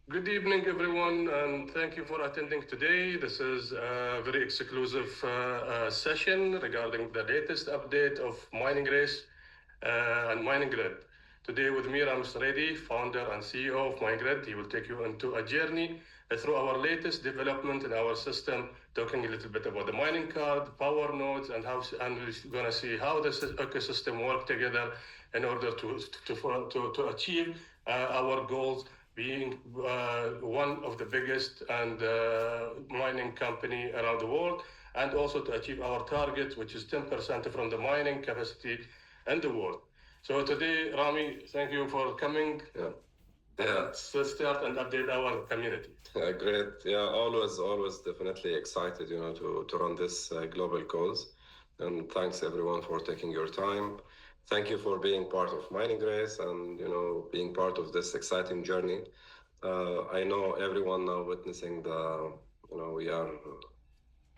Good evening, everyone, and thank you for attending today. This is a very exclusive session regarding the latest update of Mining Race and Mining Grid. Today with me, Rams Reddy, founder and CEO of Mining Grid. He will take you into a journey through our latest development in our system, talking a little bit about the mining card, power nodes, and we're going to see how the ecosystem work together in order to achieve our goals, being one of the biggest and mining company around the world, and also to achieve our target, which is 10% from the mining capacity in the world. So today, Rami, thank you for coming. Let's start and update our community. Great. Yeah, always definitely excited, to run this global cause. And thanks everyone for taking your time. Thank you for being part of Mining Race and, being part of this exciting journey. I know everyone now witnessing we are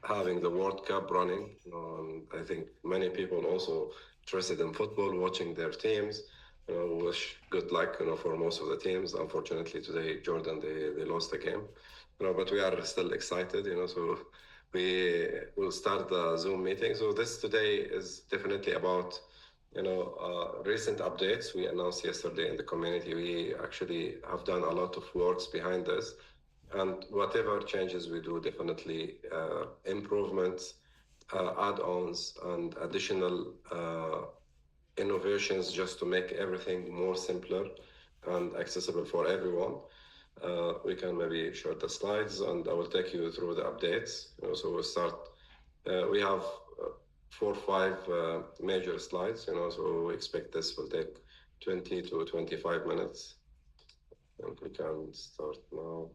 having the World Cup running, and I think many people also interested in football, watching their teams. Wish good luck, for most of the teams. Unfortunately, today Jordan they lost the game, but we are still excited, So we will start the Zoom meeting. So this today is definitely about, recent updates we announced yesterday in the community. We actually have done a lot of works behind this. And whatever changes we do, definitely improvements, add-ons, and additional innovations just to make everything more simpler and accessible for everyone. We can maybe share the slides and I will take you through the updates. So we'll start. We have 4 or 5 major slides, so we expect this will take 20 to 25 minutes. And we can start now.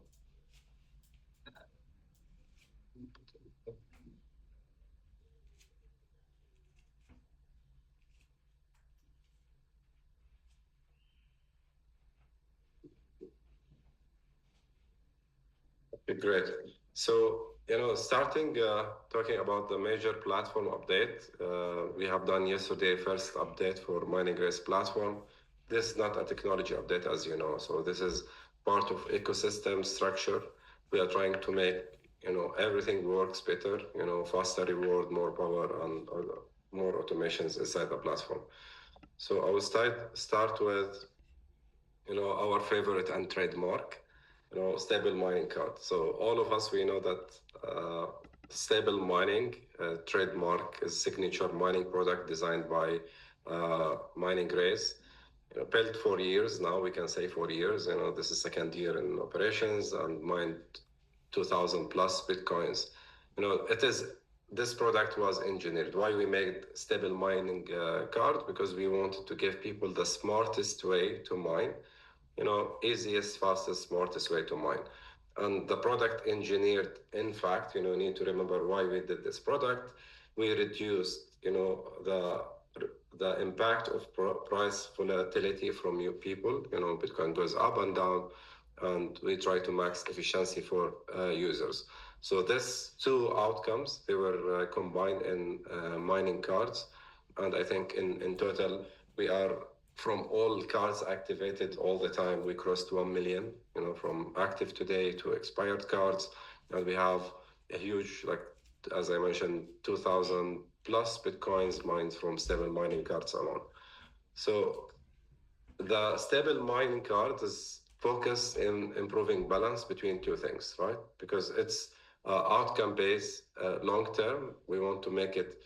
Great. So, starting talking about the major platform update, we have done yesterday first update for Mining Race platform. This is not a technology update, as you know. So this is part of ecosystem structure. We are trying to make, everything works better, faster reward, more power, and more automations inside the platform. So I will start with, our favorite and trademark, stable mining card. So all of us, we know that stable mining trademark is signature mining product designed by Mining Race. Built for years now, we can say 4 years. This is second year in operations and mined 2,000 plus Bitcoins. This product was engineered. Why we made stable mining card? Because we wanted to give people the smartest way to mine. Easiest, fastest, smartest way to mine. And the product engineered, in fact, need to remember why we did this product. We reduced, the impact of price volatility from you people. Bitcoin goes up and down, and we try to max efficiency for users. So this 2 outcomes, they were combined in mining cards. And I think in total, we are from all cards activated all the time, we crossed 1 million, from active today to expired cards. And we have a huge, as I mentioned, 2,000 plus Bitcoins mined from stable mining cards alone. So the stable mining card is focused in improving balance between 2 things, right? Because it's outcome-based, long-term. We want to make it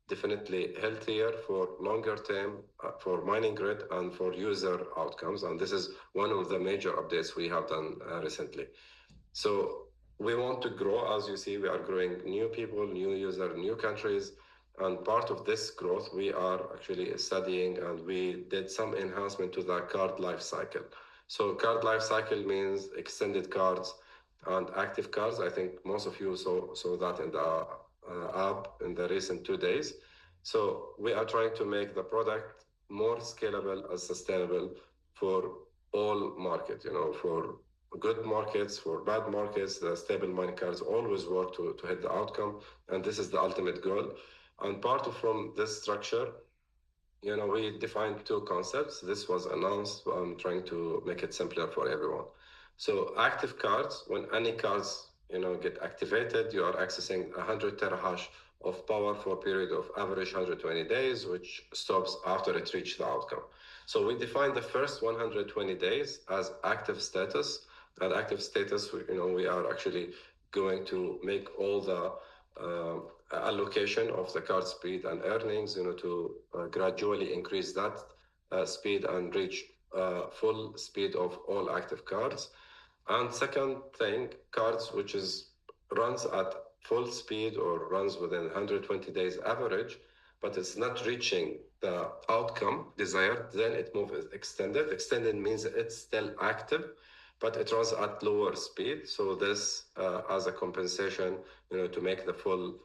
definitely healthier for longer term for Mining Grid and for user outcomes. And this is one of the major updates we have done recently. So we want to grow. As you see, we are growing new people, new user, new countries. And part of this growth, we are actually studying and we did some enhancement to the card life cycle. So card life cycle means extended cards and active cards. I think most of you saw that in the app in the recent 2 days. So we are trying to make the product more scalable and sustainable for all markets, for good markets, for bad markets. The stable mining cards always work to hit the outcome. And this is the ultimate goal. And part of from this structure, we defined 2 concepts. This was announced. I'm trying to make it simpler for everyone. So active cards, when any cards get activated, you are accessing 100 terahash of power for a period of average 120 days, which stops after it reaches the outcome. So we define the first 120 days as active status. And active status, we are actually going to make all the allocation of the card speed and earnings, to gradually increase that speed and reach full speed of all active cards. And second thing, cards which is runs at full speed or runs within 120 days average, but it's not reaching the outcome desired, then it moves extended. Extended means it's still active, but it runs at lower speed. So this as a compensation, to make the full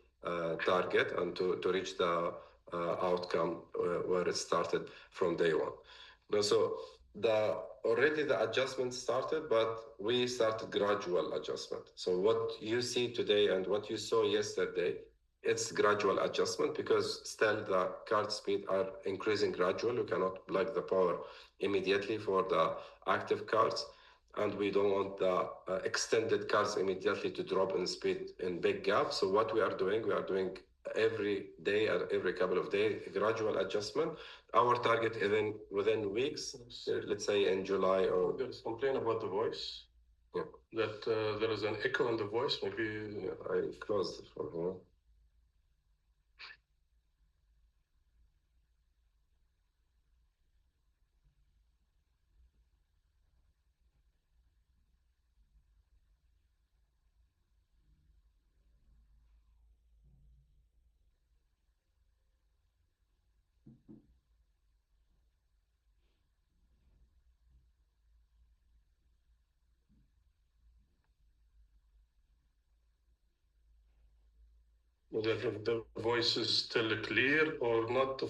target and to reach the outcome where it started from day one. So the already the adjustment started, but we started gradual adjustment. So what you see today and what you saw yesterday, it's gradual adjustment because still the card speed are increasing gradually. You cannot plug the power immediately for the active cards, and we don't want the extended cards immediately to drop in speed in big gaps. So what we are doing every day or every couple of days, gradual adjustment. Our target is within weeks, let's say in July or. There's complaint about the voice. Yeah. That there is an echo in the voice. Maybe I closed it for here. if the voice is still clear or not.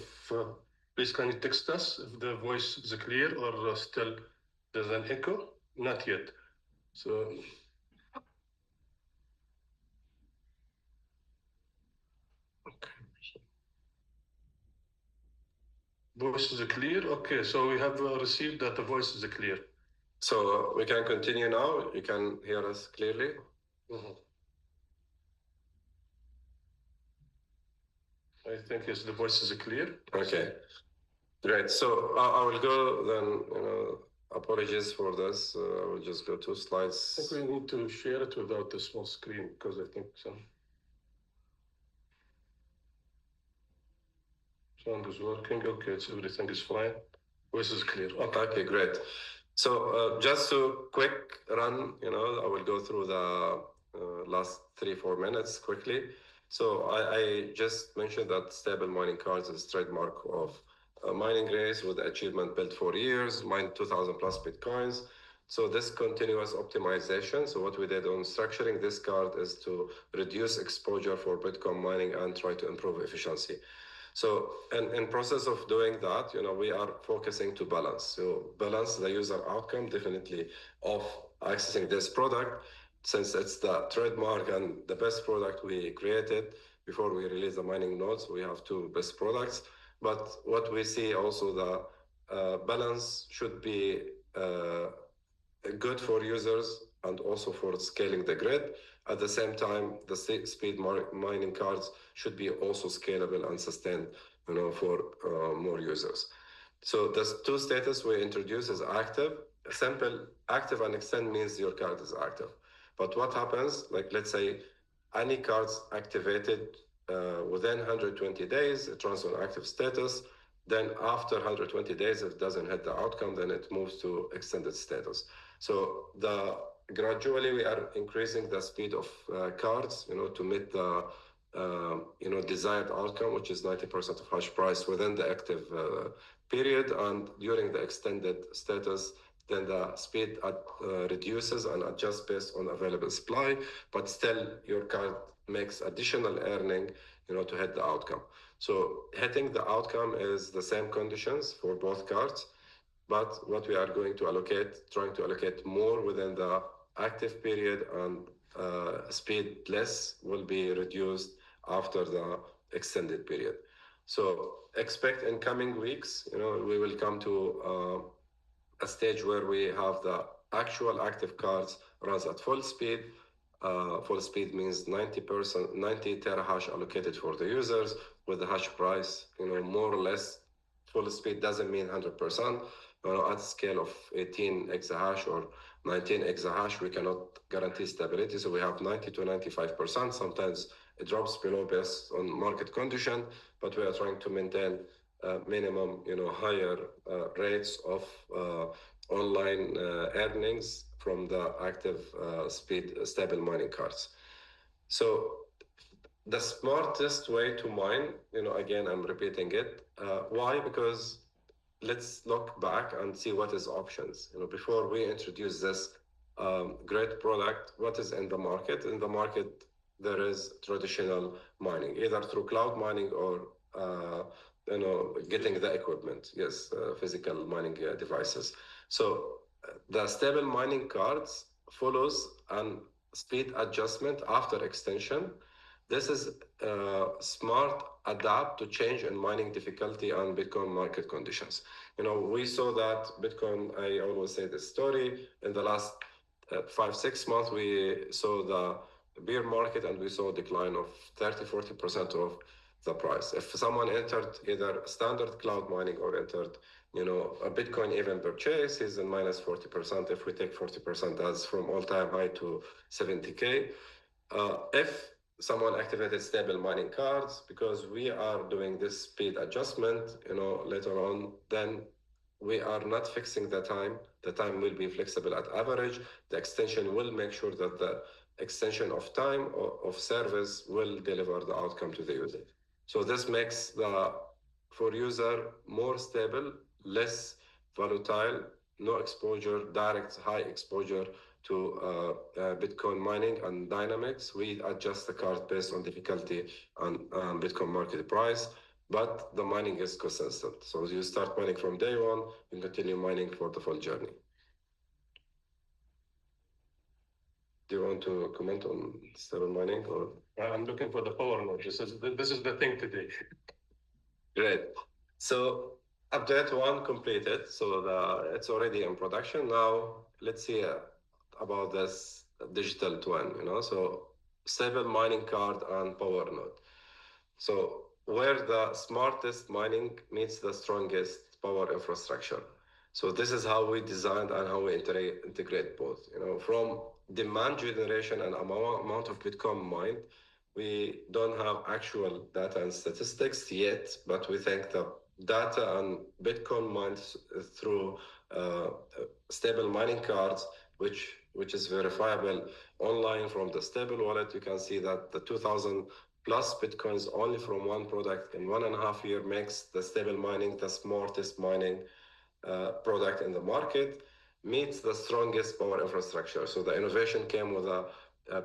Please can you text us if the voice is clear or still there's an echo? Not yet. So. Voice is clear. Okay, so we have received that the voice is clear. So we can continue now. You can hear us clearly. Mm-hmm. I think yes, the voice is clear. Okay, great. So I will go then. Apologies for this. I will just go 2 slides. I think we need to share it without the small screen because I think some sound is working. Okay, everything is fine. Voice is clear. Okay, great. So just to quick run, I will go through the last 3-4 minutes quickly. So I just mentioned that stable mining cards is trademark of mining race with the achievement built for years, mined 2,000 plus Bitcoins. So this continuous optimization. So what we did on structuring this card is to reduce exposure for Bitcoin mining and try to improve efficiency. So in process of doing that, we are focusing to balance. So balance the user outcome definitely of accessing this product, since it's the trademark and the best product we created before we release the mining nodes. We have 2 best products, but what we see also the balance should be good for users and also for scaling the grid. At the same time, the speed mining cards should be also scalable and sustained, for more users. So the 2 status we introduce is active. Simple active and extend means your card is active. But what happens, like let's say any cards activated within 120 days, it runs on active status. Then after 120 days, if it doesn't hit the outcome, then it moves to extended status. So gradually we are increasing the speed of cards, to meet the desired outcome, which is 90% of hash price within the active period, and during the extended status, then the speed reduces and adjusts based on available supply, but still your card makes additional earning, to hit the outcome. So hitting the outcome is the same conditions for both cards, but what we are going to trying to allocate more within the active period, and speed less will be reduced after the extended period. So expect in coming weeks, we will come to a stage where we have the actual active cards runs at full speed. Full speed means 90%, 90 terahash allocated for the users with the hash price, more or less. Full speed doesn't mean 100%. At scale of 18 exahash or 19 exahash, we cannot guarantee stability. So we have 90 to 95%. Sometimes it drops below based on market condition, but we are trying to maintain minimum, higher rates of online earnings from the active speed stable mining cards. So the smartest way to mine, again, I'm repeating it. Why? Because let's look back and see what is options. Before we introduce this great product, what is in the market? In the market, there is traditional mining, either through cloud mining or getting the equipment. Yes, physical mining devices. So the stable mining cards follows an speed adjustment after extension. This is smart adapt to change in mining difficulty and Bitcoin market conditions. We saw that Bitcoin, I always say this story, in the last 5-6 months, we saw the bear market and we saw a decline of 30-40% of the price. If someone entered either standard cloud mining or entered, a Bitcoin even purchase is in minus 40%. If we take 40% as from all-time high to 70K, if someone activated stable mining cards, because we are doing this speed adjustment, later on, then we are not fixing the time. The time will be flexible at average. The extension will make sure that the extension of time of service will deliver the outcome to the user. So this makes the for user more stable, less volatile, no exposure, direct high exposure to Bitcoin mining and dynamics. We adjust the card based on difficulty and Bitcoin market price, but the mining is consistent. So you start mining from day one and continue mining for the full journey. Do you want to comment on stable mining or? I'm looking for the power node. This is the thing today. Great. So update 1 completed. So it's already in production. Now let's see about this digital twin, so stable mining card and power node. So where the smartest mining meets the strongest power infrastructure. So this is how we designed and how we integrate both. From demand generation and amount of Bitcoin mined, we don't have actual data and statistics yet, but we think the data and Bitcoin mined through stable mining cards, which is verifiable online from the stable wallet. You can see that the 2,000 plus Bitcoins only from one product in 1.5 years makes the stable mining the smartest mining product in the market, meets the strongest power infrastructure. So the innovation came with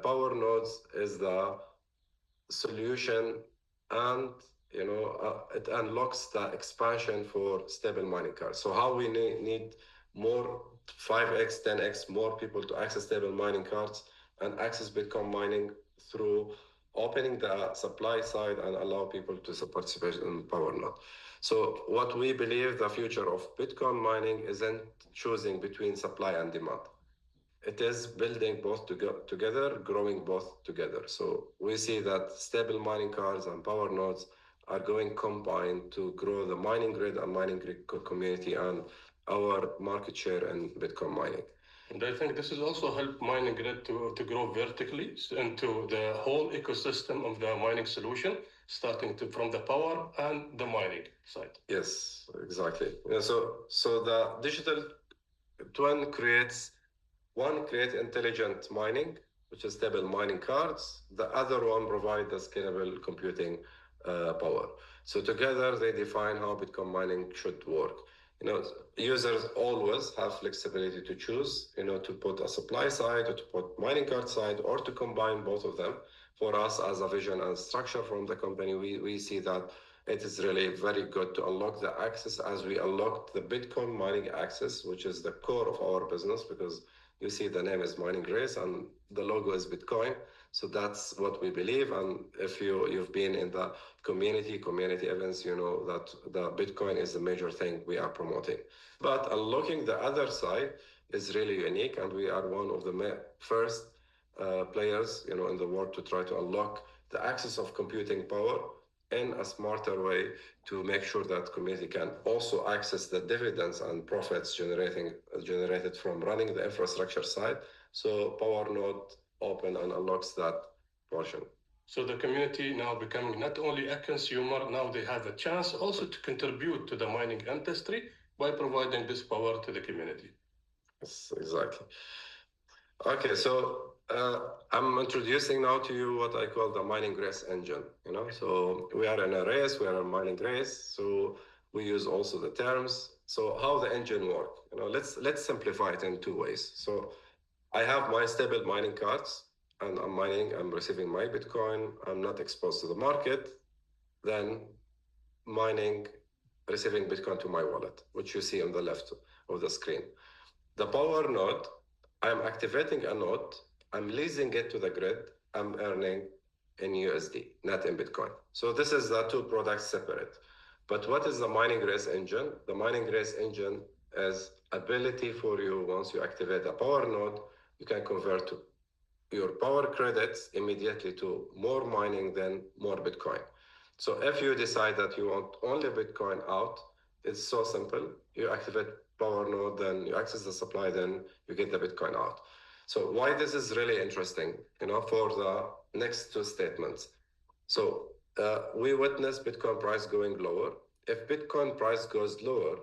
power nodes is the solution, and it unlocks the expansion for stable mining cards. So how we need more 5x, 10x more people to access stable mining cards and access Bitcoin mining through opening the supply side and allow people to participate in power node. So what we believe the future of Bitcoin mining isn't choosing between supply and demand. It is building both together, growing both together. So we see that stable mining cards and power nodes are going combined to grow the mining grid and mining grid community and our market share in Bitcoin mining. And I think this has also helped mining grid to grow vertically into the whole ecosystem of the mining solution, starting from the power and the mining side. Yes, exactly. Yeah, so the digital twin creates intelligent mining, which is stable mining cards. The other one provides the scalable computing power. So together they define how Bitcoin mining should work. Users always have flexibility to choose, to put a supply side or to put mining card side or to combine both of them. For us as a vision and structure from the company, we see that it is really very good to unlock the access as we unlocked the Bitcoin mining access, which is the core of our business, because you see the name is Mining Grace and the logo is Bitcoin. So that's what we believe. And if you've been in the community events, you know that the Bitcoin is the major thing we are promoting. But unlocking the other side, is really unique, and we are one of the first players, in the world to try to unlock the access of computing power in a smarter way to make sure that community can also access the dividends and profits generated from running the infrastructure side. So PowerNode open and unlocks that portion. So the community now becoming not only a consumer, now they have a chance also to contribute to the mining industry by providing this power to the community. Yes, exactly. Okay, so I'm introducing now to you what I call the mining race engine. So we are in a race, we are a mining race. So we use also the terms. So how the engine work? Let's simplify it in two ways. So I have my stable mining cards, and I'm mining. I'm receiving my Bitcoin. I'm not exposed to the market. Then mining, receiving Bitcoin to my wallet, which you see on the left of the screen. The power node, I'm activating a node, I'm leasing it to the grid, I'm earning in USD, not in Bitcoin. So this is the two products separate. But what is the mining race engine? The mining race engine is ability for you, once you activate a power node, you can convert to your power credits immediately to more mining than more Bitcoin. So if you decide that you want only Bitcoin out, it's so simple. You activate power node, then you access the supply, then you get the Bitcoin out. So why this is really interesting, for the next two statements. So we witness Bitcoin price going lower. If Bitcoin price goes lower,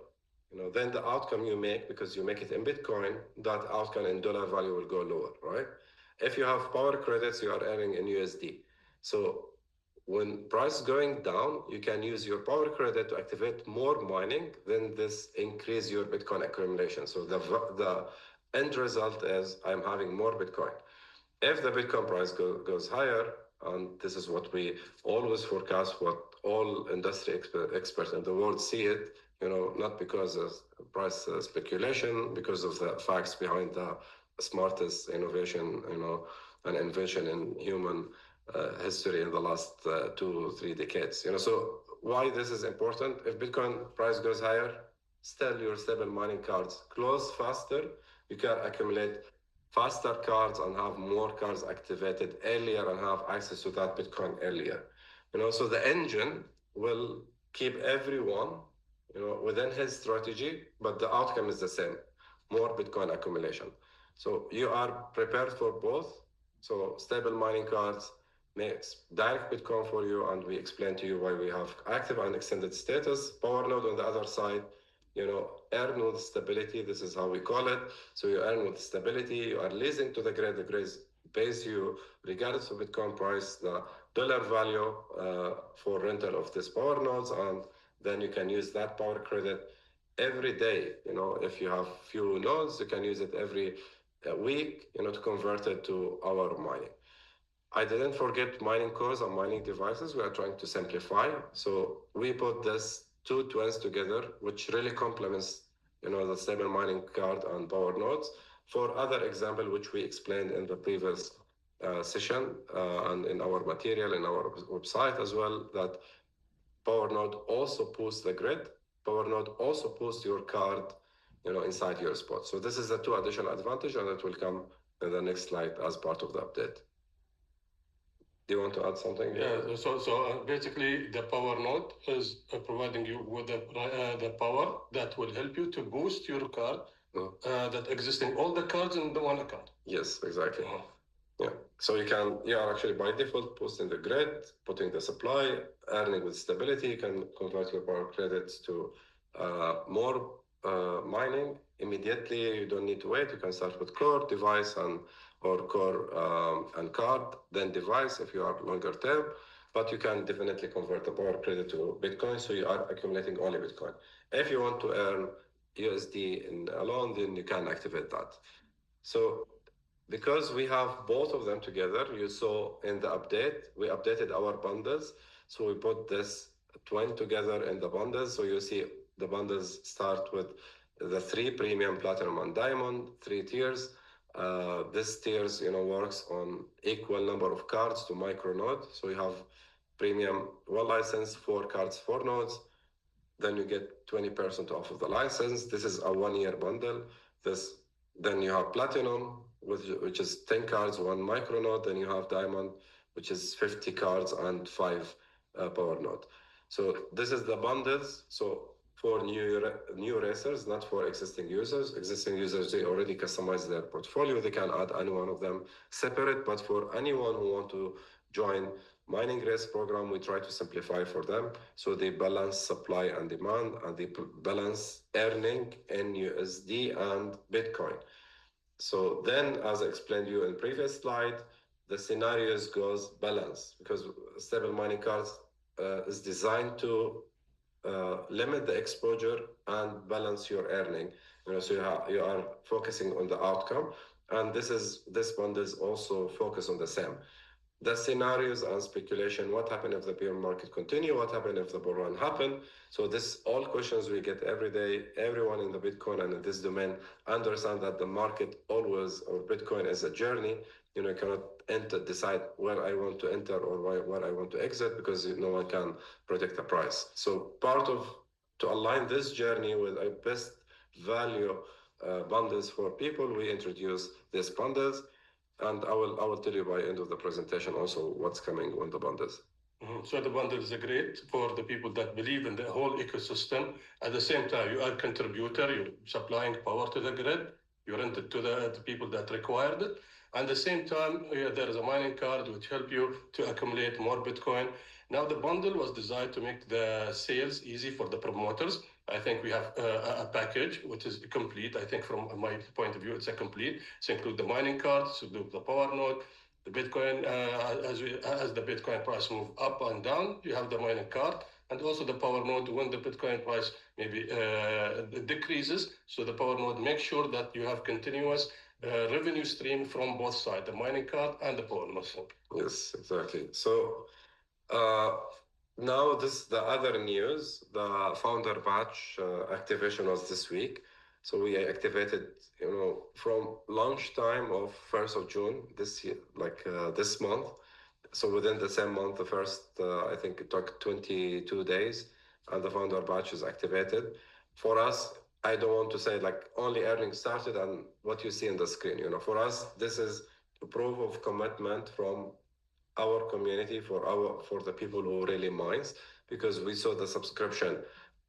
then the outcome you make, because you make it in Bitcoin, that outcome in dollar value will go lower, right? If you have power credits, you are earning in USD. So when price going down, you can use your power credit to activate more mining, then this increase your Bitcoin accumulation. So the end result is I'm having more Bitcoin. If the Bitcoin price goes higher, and this is what we always forecast, what all industry experts in the world see it, not because of price speculation, because of the facts behind the smartest innovation, and invention in human history in the last 2-3 decades. So why this is important? If Bitcoin price goes higher, still your stable mining cards close faster. You can accumulate faster cards and have more cards activated earlier and have access to that Bitcoin earlier. So the engine will keep everyone, within his strategy, but the outcome is the same: more Bitcoin accumulation. So you are prepared for both. So stable mining cards makes direct Bitcoin for you, and we explain to you why we have active and extended status. Power node on the other side, earn with stability. This is how we call it. So you earn with stability. You are leasing to the grid. The grid pays you regardless of Bitcoin price, the dollar value for rental of these power nodes, and then you can use that power credit every day. If you have few nodes, you can use it every week, to convert it to our mining. I didn't forget mining cores and mining devices. We are trying to simplify. So we put this two twins together, which really complements, the stable mining card and power nodes. For other example, which we explained in the previous session and in our material, in our website as well, that power node also boosts the grid. Power node also boosts your card, inside your spot. So this is the two additional advantage, and it will come in the next slide as part of the update. Do you want to add something? Yeah, so basically the power node is providing you with the power that will help you to boost your card that existing all the cards in the one account. Yes, exactly. Yeah. So you are actually by default boosting the grid, putting the supply, earning with stability. You can convert your power credits to more mining immediately. You don't need to wait. You can start with core, device, or core and card, then device if you are longer term. But you can definitely convert the power credit to Bitcoin, so you are accumulating only Bitcoin. If you want to earn USD alone, then you can activate that. So because we have both of them together, you saw in the update, we updated our bundles. So we put this twin together in the bundles. So you see the bundles start with the 3 premium, platinum, and diamond, 3 tiers. This tiers, works on equal number of cards to micronode. So you have premium 1 license, 4 cards, 4 nodes. Then you get 20% off of the license. This is a 1-year bundle. This Then you have platinum, which is 10 cards, one micro node. Then you have diamond, which is 50 cards and five power node. So this is the bundles. So for new racers, not for existing users. Existing users, they already customize their portfolio. They can add any one of them separate. But for anyone who want to join mining race program, we try to simplify for them. So they balance supply and demand, and they balance earning in USD and Bitcoin. So then, as I explained you in previous slide, the scenarios goes balance, because stable mining cards is designed to limit the exposure and balance your earning. So you are focusing on the outcome, and this bundle is also focused on the same. The scenarios and speculation: what happened if the bear market continue? What happened if the bull run happen? So this all questions we get every day. Everyone in the Bitcoin and in this domain understand that the market always, or Bitcoin is a journey. You cannot decide where I want to enter or where I want to exit, because no one can predict the price. So part of, to align this journey with a best value bundles for people, we introduce these bundles. And I will tell you by end of the presentation also what's coming on the bundles. So the bundle is great for the people that believe in the whole ecosystem. At the same time, you are a contributor, you're supplying power to the grid, you rent it to the people that required it. At the same time, there is a mining card which help you to accumulate more Bitcoin. Now the bundle was designed to make the sales easy for the promoters. I think we have a package which is complete. I think from my point of view, it's a complete. It includes the mining card, so the power node, the Bitcoin, as the Bitcoin price move up and down, you have the mining card, and also the power node when the Bitcoin price maybe decreases. So the power node makes sure that you have continuous revenue stream from both sides, the mining card and the power node. Yes, exactly. So now this the other news. The founder batch activation was this week. So we activated, from launch time of 1st of June this year, like this month. So within the same month, the first, I think it took 22 days, and the founder batch is activated. For us, I don't want to say like only earnings started and what you see in the screen. For us, this is a proof of commitment from our community, for the people who really minds, because we saw the subscription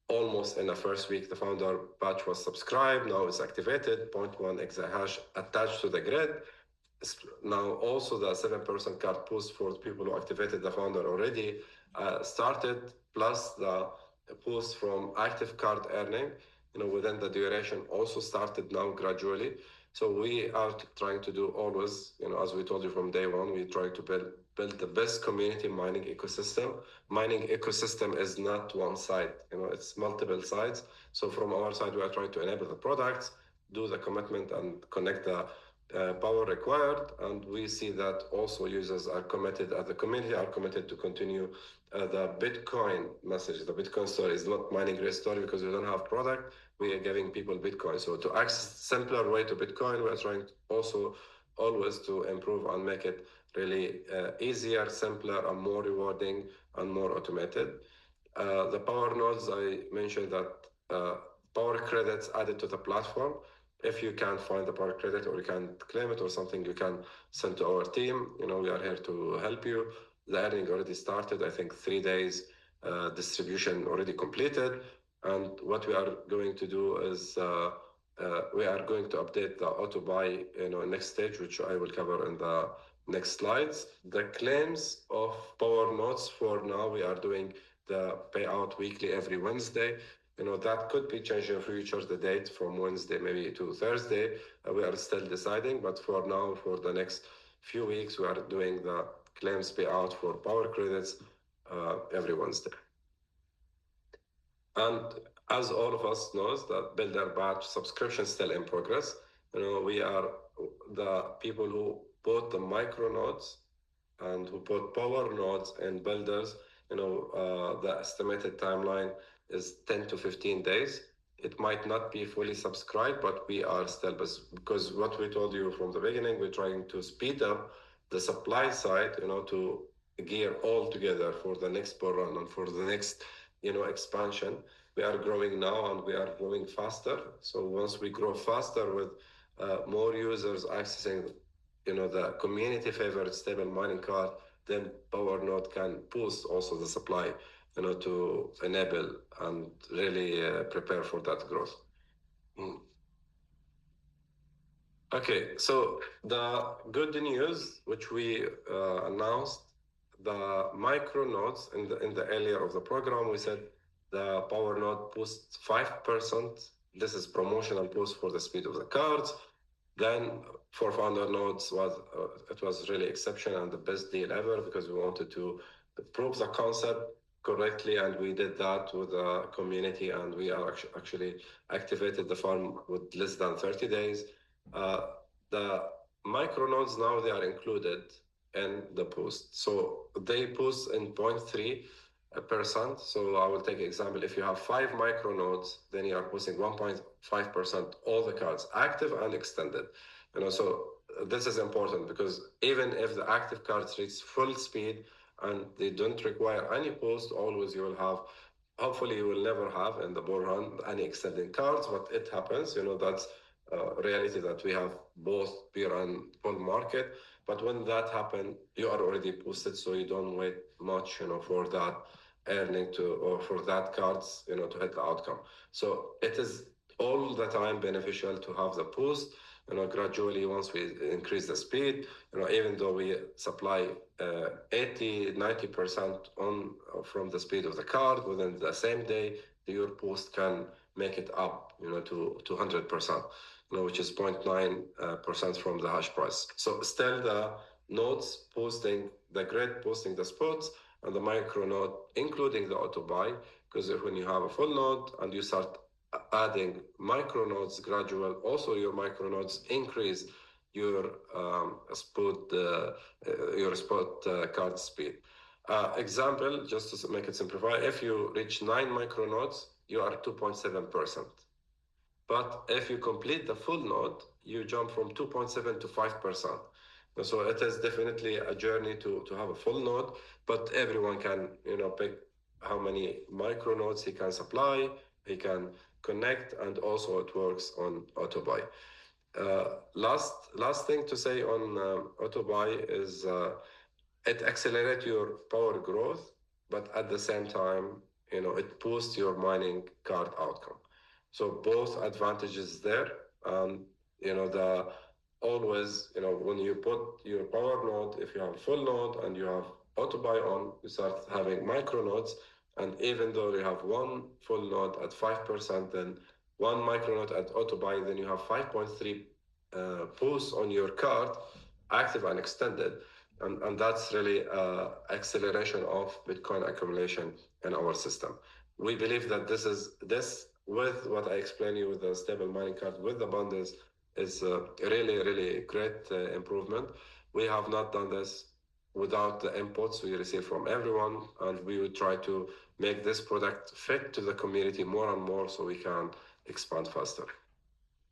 almost in the first week. The founder batch was subscribed, now it's activated, 0.1 exahash attached to the grid. Now also the 7% card boost for people who activated the founder already started, plus the boost from active card earning, within the duration also started now gradually. So we are trying to do always, as we told you from day one, we try to build the best community mining ecosystem. Mining ecosystem is not one side, it's multiple sides. So from our side, we are trying to enable the products, do the commitment, and connect the power required. And we see that also users are committed, the community are committed to continue the Bitcoin message. The Bitcoin story is not mining race story, because we don't have product. We are giving people Bitcoin. So to access simpler way to Bitcoin, we are trying also always to improve and make it really easier, simpler, and more rewarding and more automated. The power nodes, I mentioned that power credits added to the platform. If you can't find the power credit, or you can't claim it or something, you can send to our team. We are here to help you. The earning already started. I think 3 days distribution already completed. And what we are going to do is we are going to update the auto buy, next stage, which I will cover in the next slides. The claims of power nodes, for now, we are doing the payout weekly every Wednesday. That could be changed in future, the date from Wednesday maybe to Thursday. We are still deciding, but for now, for the next few weeks, we are doing the claims payout for power credits every Wednesday. And as all of us knows, that builder batch subscription still in progress. We are the people who bought the micro nodes and who bought power nodes and builders. The estimated timeline is 10 to 15 days. It might not be fully subscribed, but we are still, because what we told you from the beginning, we're trying to speed up the supply side, to gear all together for the next bull run and for the next, expansion. We are growing now and we are growing faster. So once we grow faster with more users accessing, the community favorite stable mining card, then Power Node can boost also the supply, to enable and really prepare for that growth. Okay, so the good news, which we announced, the micro nodes in the earlier of the program, we said the Power Node boosts 5%. This is promotional boost for the speed of the cards. Then for founder nodes it was really exceptional and the best deal ever because we wanted to prove the concept correctly, and we did that with the community, and we are actually activated the farm with less than 30 days. The micronodes now they are included in the boost, so they boost in 0.3%. So I will take an example. If you have 5 micronodes, then you are boosting 1.5% all the cards, active and extended. So this is important because even if the active cards reach full speed and they don't require any boost, always you will have. Hopefully, you will never have in the bull run any extended cards, but it happens. That's reality that we have both bear and bull market. But when that happens, you are already boosted, so you don't wait much, for that earning to or for that cards, to hit the outcome. So it is all the time beneficial to have the boost. Gradually once we increase the speed, even though we supply 80-90% on from the speed of the card within the same day, your boost can make it up, to 100%, which is 0.9% from the hash price. So still the nodes boosting the grid, boosting the spots, and the micro node, including the auto buy, because when you have a full node and you start adding micro nodes gradual, also your micro nodes increase your spot card speed. Example, just to make it simplify, if you reach 9 micro nodes, you are 2.7%. But if you complete the full node, you jump from 2.7 to 5%. So it is definitely a journey to have a full node, but everyone can, pick how many micro nodes he can supply, he can connect, and also it works on auto buy. Last thing to say on auto buy is it accelerates your power growth, but at the same time, it boosts your mining card outcome. So both advantages there. The always, when you put your power node, if you have full node and you have auto buy on, you start having micro nodes. And even though you have one full node at 5%, then one micro node at auto buy, then you have 5.3 boosts on your card, active and extended. And that's really acceleration of Bitcoin accumulation in our system. We believe that this with what I explained you with the stable mining card with the bundles is really, really great improvement. We have not done this without the inputs we receive from everyone, and we will try to make this product fit to the community more and more so we can expand faster.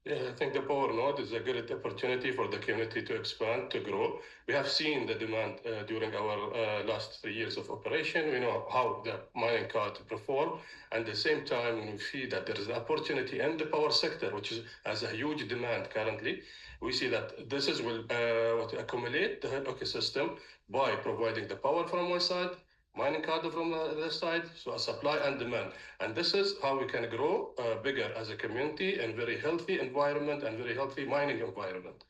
Yeah, I think the Power Node is a great opportunity for the community to expand, to grow. We have seen the demand during our last 3 years of operation. We know how the mining card perform. And at the same time, we see that there is an opportunity in the power sector, which has a huge demand currently. We see that this will accumulate the ecosystem by providing the power from one side, mining card from the other side, so a supply and demand. And this is how we can grow bigger as a community in very healthy environment and very healthy mining environment.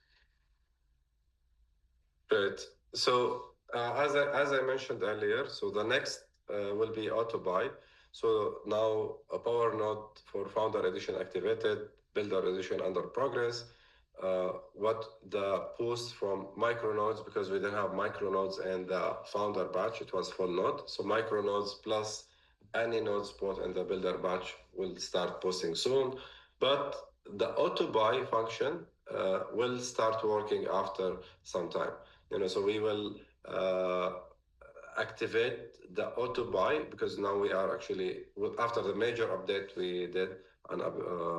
Great. So as I mentioned earlier, so the next will be auto buy. So now a power node for founder edition activated, builder edition under progress. What the boost from micronodes, because we didn't have micronodes and the founder batch, it was full node. So micronodes plus any nodes bought in the builder batch will start boosting soon. But the auto buy function will start working after some time. So we will activate the auto buy because now we are actually after the major update we did and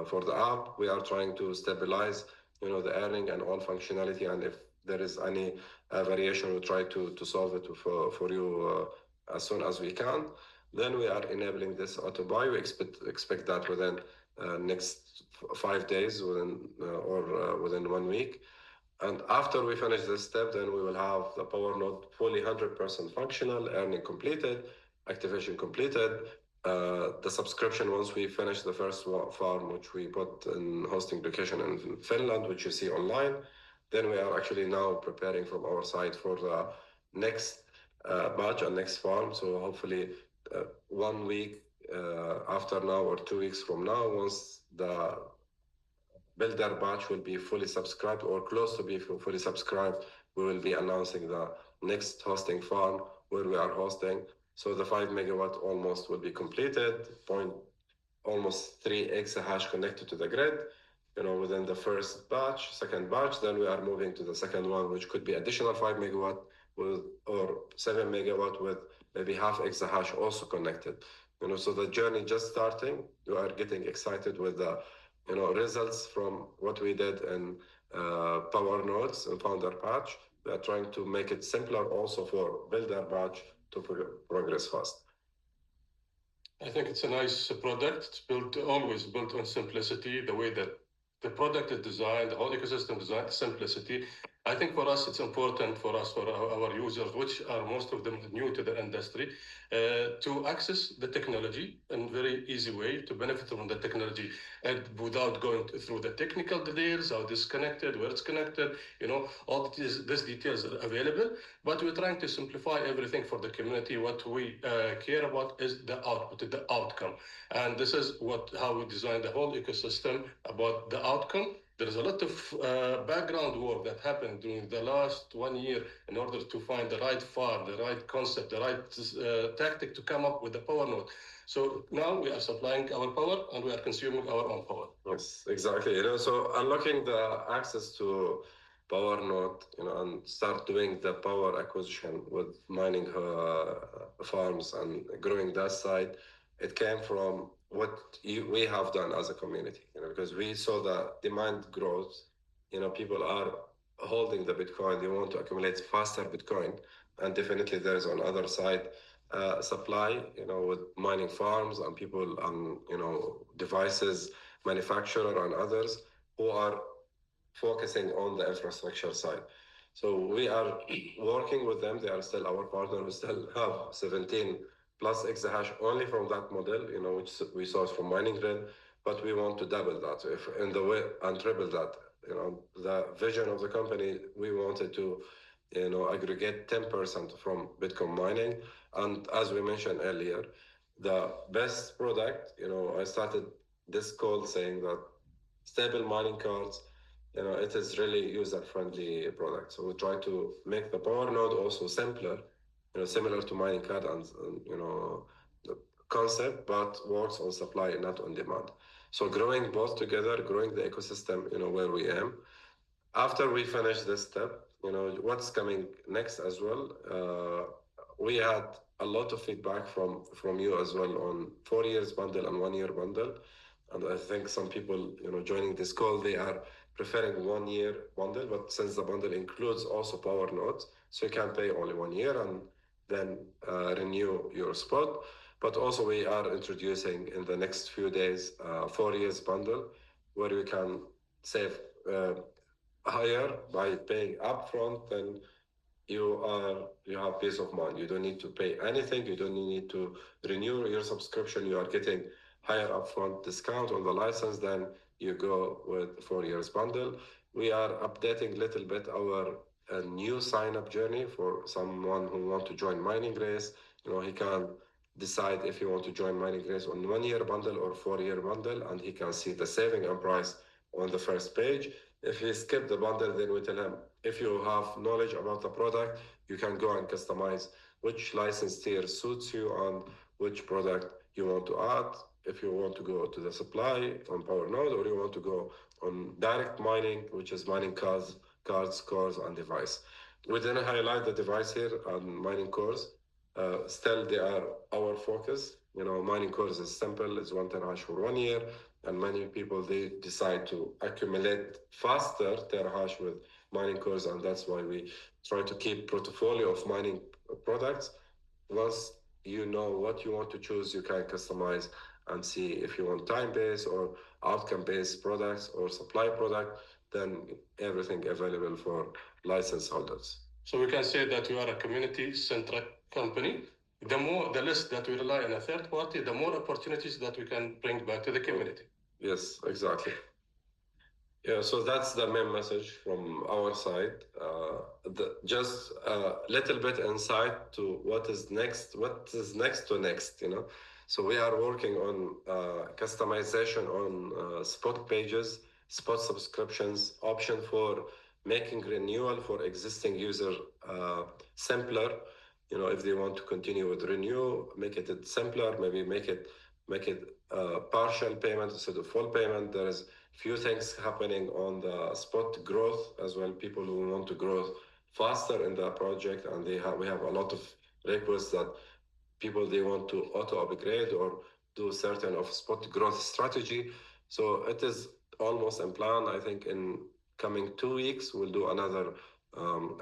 for the app, we are trying to stabilize the earning and all functionality, and if there is any variation, we'll try to solve it for you as soon as we can. Then we are enabling this auto buy. We expect that within next 5 days within 1 week. And after we finish this step, then we will have the Power Node fully 100% functional, earning completed, activation completed. The subscription, once we finish the first farm, which we put in hosting location in Finland, which you see online, then we are actually now preparing from our side for the next batch and next farm. So hopefully 1 week after now or 2 weeks from now, once the builder batch will be fully subscribed or close to be fully subscribed, we will be announcing the next hosting farm where we are hosting. So the 5 megawatt almost will be completed, point almost 3 exahash connected to the grid, within the first batch, second batch. Then we are moving to the second one, which could be additional 5 megawatt with or 7 megawatt with maybe half exahash also connected. So the journey just starting. We are getting excited with the results from what we did in Power Nodes and Founder Patch. We are trying to make it simpler also for Builder Batch to progress fast. I think it's a nice product. It's always built on simplicity, the way that the product is designed, the whole ecosystem designed, simplicity. I think for us, it's important for our users, which are most of them new to the industry, to access the technology in a very easy way, to benefit from the technology and without going through the technical details, how this is connected, where it's connected, all these details are available. But we're trying to simplify everything for the community. What we care about is the output, the outcome. And this is how we design the whole ecosystem about the outcome. There is a lot of background work that happened during the last 1 year in order to find the right farm, the right concept, the right tactic to come up with the power node. So now we are supplying our power and we are consuming our own power. Yes, exactly. So unlocking the access to power node, and start doing the power acquisition with mining farms and growing that side. It came from what we have done as a community, because we saw the demand growth. People are holding the Bitcoin. They want to accumulate faster Bitcoin. And definitely there is on other side supply, with mining farms and people and, devices, manufacturer and others who are focusing on the infrastructure side. So we are working with them. They are still our partner. We still have 17 plus exahash only from that model, which we source from mining grid, but we want to double that if in the way and triple that. The vision of the company, we wanted to, aggregate 10% from Bitcoin mining. And as we mentioned earlier, the best product, I started this call saying that stable mining cards, it is really user-friendly product. So we try to make the power node also simpler, similar to mining card and the concept, but works on supply, not on demand. So growing both together, growing the ecosystem, where we am. After we finish this step, what's coming next as well. We had a lot of feedback from you as well on 4 years bundle and 1 year bundle. And I think some people, joining this call, they are preferring 1 year bundle, but since the bundle includes also power nodes, so you can pay only 1 year and then renew your spot. But also we are introducing in the next few days 4 years bundle where you can save higher by paying upfront. Then you have peace of mind. You don't need to pay anything. You don't need to renew your subscription. You are getting higher upfront discount on the license. Then you go with 4 years bundle. We are updating a little bit our new sign up journey for someone who want to join mining race. He can decide if he want to join mining race on 1 year bundle or 4 year bundle, and he can see the saving and price on the first page. If he skip the bundle, then we tell him, if you have knowledge about the product, you can go and customize which license tier suits you and which product you want to add. If you want to go to the supply on Power Node, or you want to go on direct mining, which is mining cards, cores, and device. We didn't highlight the device here and mining cores. Still, they are our focus. Mining cores is simple. It's 1 terahash for 1 year. And many people, they decide to accumulate faster terahash with mining cores. And that's why we try to keep portfolio of mining products. Once you know what you want to choose, you can customize and see if you want time-based or outcome-based products or supply product, then everything available for license holders. So we can say that we are a community-centric company. The less that we rely on a third party, the more opportunities that we can bring back to the community. Yes, exactly. Yeah, so that's the main message from our side. Just a little bit insight to what is next to next, So we are working on customization on spot pages, spot subscriptions, option for making renewal for existing user simpler. If they want to continue with renew, make it simpler, maybe make it partial payment instead of full payment. There is few things happening on the spot growth as well. People who want to grow faster in the project, and we have a lot of requests that people they want to auto upgrade or do certain of spot growth strategy. So it is almost in plan. I think in coming 2 weeks we'll do another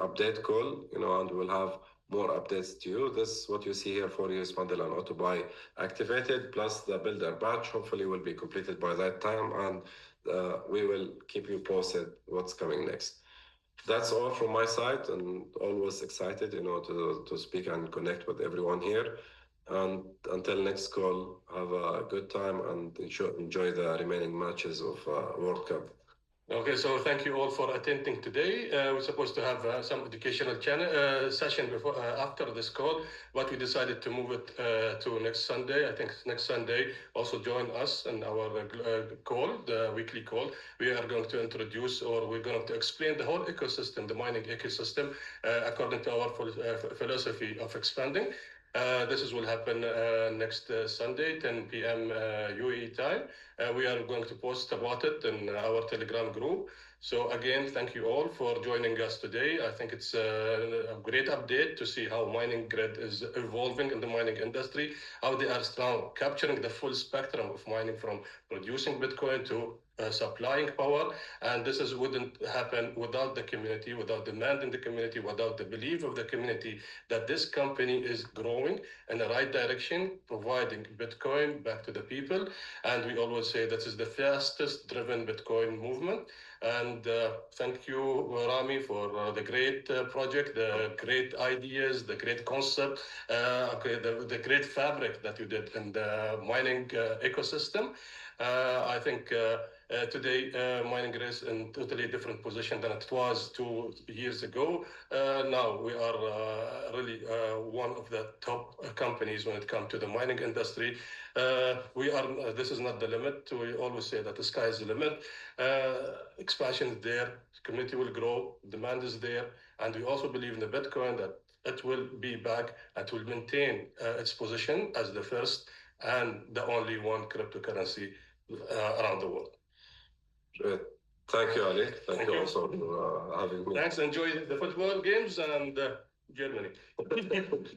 update call, and we'll have more updates to you. This what you see here, 4 years bundle and auto buy activated, plus the builder batch hopefully will be completed by that time, and we will keep you posted what's coming next. That's all from my side, and always excited, to speak and connect with everyone here. And until next call, have a good time and enjoy the remaining matches of World Cup. Okay, so thank you all for attending today. We're supposed to have some educational session before after this call, but we decided to move it to next Sunday. I think next Sunday, also join us in our call, the weekly call. We are going to introduce, or we're going to explain the whole ecosystem, the mining ecosystem, according to our philosophy of expanding. This will happen next Sunday, 10 p.m. UAE time. We are going to post about it in our Telegram group. So again, thank you all for joining us today. I think it's a great update to see how mining grid is evolving in the mining industry, how they are now capturing the full spectrum of mining, from producing Bitcoin to supplying power. And this wouldn't happen without the community, without demand in the community, without the belief of the community that this company is growing in the right direction, providing Bitcoin back to the people. And we always say this is the fastest driven Bitcoin movement. And thank you, Rami, for the great project, the great ideas, the great concept, the great fabric that you did in the mining ecosystem. I think today mining is in totally different position than it was 2 years ago. Now we are really one of the top companies when it comes to the mining industry. This is not the limit. We always say that the sky is the limit. Expansion is there, community will grow, demand is there, and we also believe in the Bitcoin that it will be back and will maintain its position as the first and the only one cryptocurrency around the world. Great. Thank you, Ali. Thank you also for having me. Thanks. Enjoy the football games and Germany. Record.